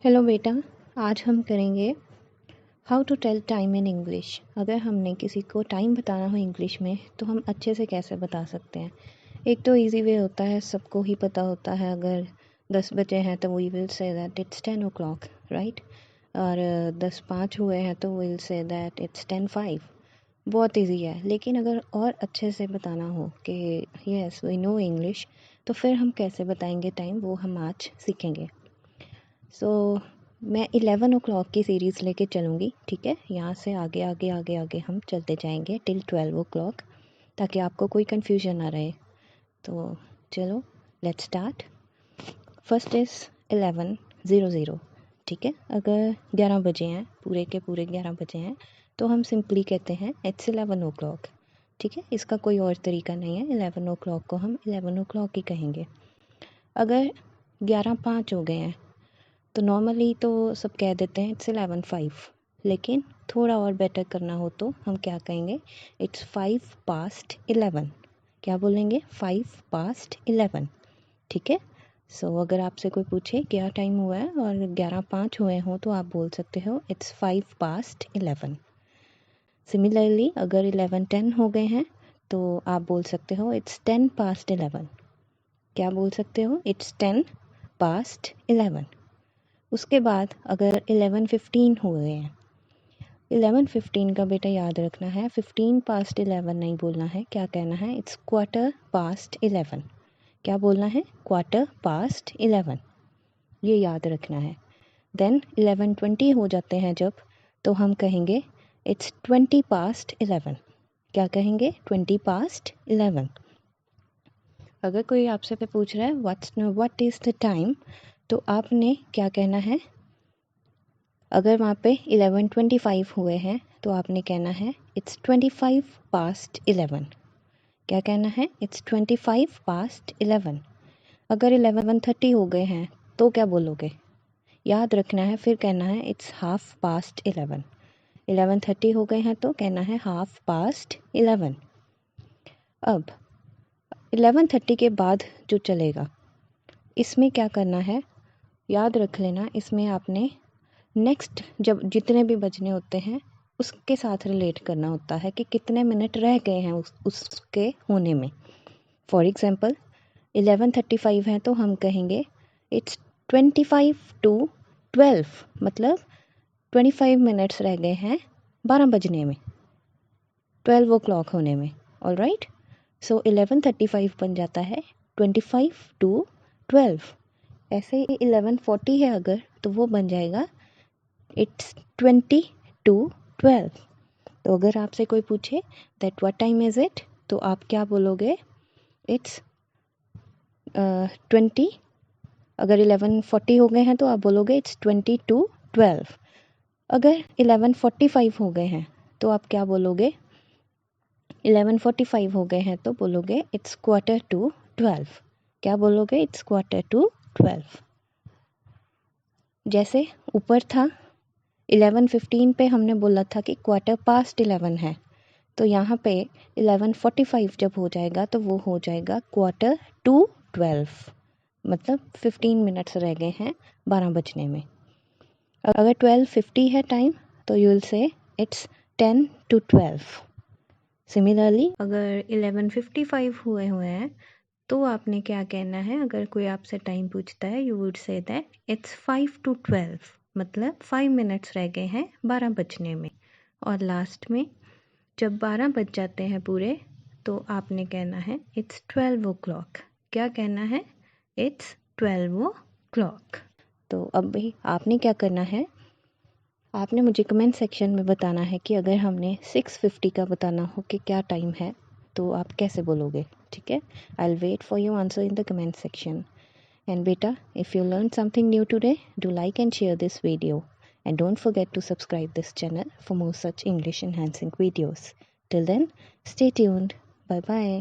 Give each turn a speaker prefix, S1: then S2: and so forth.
S1: Hello बेटा, आज हम करेंगे how to tell time in English. अगर हमने किसी को टाइम बताना हो इंग्लिश में तो हम अच्छे से कैसे बता सकते हैं। एक तो इजी वे होता है, सबको ही पता होता है, अगर 10 बजे हैं तो we will say that it's 10 o'clock, right. और 10:05 हुए हैं तो विल से दैट इट्स 10:05। बहुत इजी है। लेकिन अगर और अच्छे से बताना हो कि यस वी नो इंग्लिश, तो फिर हम कैसे बताएंगे टाइम, वो हम आज सीखेंगे। मैं 11 o'clock की सीरीज़ लेके चलूँगी, ठीक है। यहाँ से आगे आगे आगे आगे हम चलते जाएंगे टिल 12 o'clock, ताकि आपको कोई कन्फ्यूजन ना रहे। तो चलो लेट्स स्टार्ट। फर्स्ट इज़ 11:00, ठीक है। अगर 11 बजे हैं, पूरे के पूरे 11 बजे हैं, तो हम सिंपली कहते हैं इट्स 11 o'clock, ठीक है। इसका कोई और तरीका नहीं है। 11 o'clock को हम 11 o'clock ही कहेंगे। अगर 11:05 हो गए हैं तो नॉर्मली तो सब कह देते हैं इट्स 11:05, लेकिन थोड़ा और बेटर करना हो तो हम क्या कहेंगे, इट्स 11:05। क्या बोलेंगे, 11:05, ठीक है। अगर आपसे कोई पूछे क्या टाइम हुआ है और 11:05 हुए हों तो आप बोल सकते हो इट्स 11:05। सिमिलरली अगर 11:10 हो गए हैं तो आप बोल सकते हो इट्स 10:11। क्या बोल सकते हो, इट्स 10:11। उसके बाद अगर 11:15 हो गए हैं, 11:15 का बेटा याद रखना है, 15:11 नहीं बोलना है। क्या कहना है, इट्स 11:15। क्या बोलना है, 11:15, ये याद रखना है। देन 11:20 हो जाते हैं जब, तो हम कहेंगे इट्स 20:11। क्या कहेंगे, 20:11। अगर कोई आपसे पे पूछ रहा है व्हाट इज़ द टाइम, तो आपने क्या कहना है। अगर वहाँ पे 11:25 हुए हैं तो आपने कहना है इट्स 25:11। क्या कहना है, इट्स 25:11। अगर 11:30 हो गए हैं तो क्या बोलोगे, याद रखना है, फिर कहना है इट्स 11:30। 11:30 हो गए हैं तो कहना है 11:30। अब 11:30 के बाद जो चलेगा, इसमें क्या करना है, याद रख लेना, इसमें आपने नेक्स्ट जब जितने भी बजने होते हैं उसके साथ रिलेट करना होता है कि कितने मिनट रह गए हैं उसके होने में। फॉर एग्ज़ाम्पल 11:35 है तो हम कहेंगे इट्स 25:12, मतलब 25 मिनट्स रह गए हैं 12 बजने में, 12 o'clock होने में। ऑल राइट, 11:35 बन जाता है 25:12। ऐसे ही 11:40 है अगर, तो वो बन जाएगा इट्स 20:12। तो अगर आपसे कोई पूछे that what time is it, तो आप क्या बोलोगे, इट्स 20। अगर 11:40 हो गए हैं तो आप बोलोगे इट्स 20:12। अगर 11:45 हो गए हैं तो आप क्या बोलोगे, 11:45 हो गए हैं तो बोलोगे इट्स 11:45। क्या बोलोगे, इट्स 11:45। जैसे ऊपर था 11:15 पे हमने बोला था कि 11:15 है, तो यहाँ पे 11:45 जब हो जाएगा तो वो हो जाएगा 11:45, मतलब 15 मिनट्स रह गए हैं 12 बजने में। अगर 12:50 है टाइम तो you will say it's 10:12। Similarly अगर 11:55 हुए हैं तो आपने क्या कहना है, अगर कोई आपसे टाइम पूछता है you would say that it's 5:12, मतलब 5 मिनट्स रह गए हैं 12 बजने में। और लास्ट में जब 12 बज जाते हैं पूरे, तो आपने कहना है इट्स 12 o'clock। क्या कहना है, इट्स 12 o'clock। तो अब भी आपने क्या करना है, आपने मुझे कमेंट सेक्शन में बताना है कि अगर हमने 6:50 का बताना हो कि क्या टाइम है तो आप कैसे बोलोगे, ठीक है। I will wait for your answer in the comment section. And beta, if you learned something new today, do like and share this video. And don't forget to subscribe this channel for more such English enhancing videos. Till then, stay tuned. Bye bye.